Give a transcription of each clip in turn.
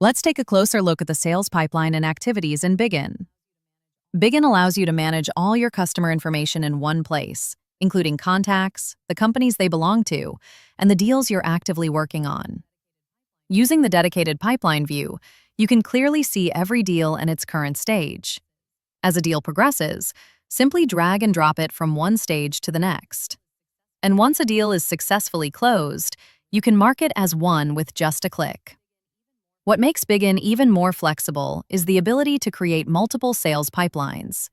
Let's take a closer look at the sales pipeline and activities in Bigin. Bigin allows you to manage all your customer information in one place, including contacts, the companies they belong to, and the deals you're actively working on. Using the dedicated pipeline view, you can clearly see every deal and its current stage. As a deal progresses, simply drag and drop it from one stage to the next. And once a deal is successfully closed, you can mark it as won with just a click. What makes Bigin even more flexible is the ability to create multiple sales pipelines.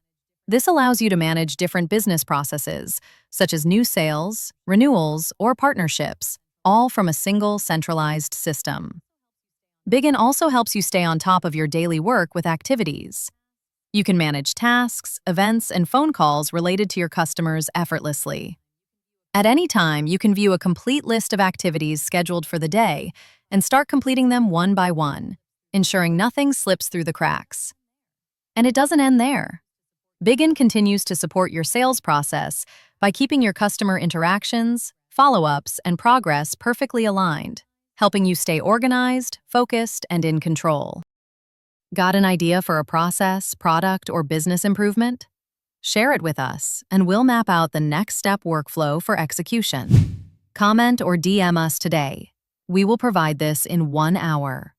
This allows you to manage different business processes, such as new sales, renewals, or partnerships, all from a single centralized system. Bigin also helps you stay on top of your daily work with activities. You can manage tasks, events, and phone calls related to your customers effortlessly. At any time, you can view a complete list of activities scheduled for the day and start completing them one by one, ensuring nothing slips through the cracks. And it doesn't end there. Bigin continues to support your sales process by keeping your customer interactions, follow-ups, and progress perfectly aligned, helping you stay organized, focused, and in control. Got an idea for a process, product, or business improvement? Share it with us, and we'll map out the next step workflow for execution. Comment or DM us today. We will provide this in 1 hour.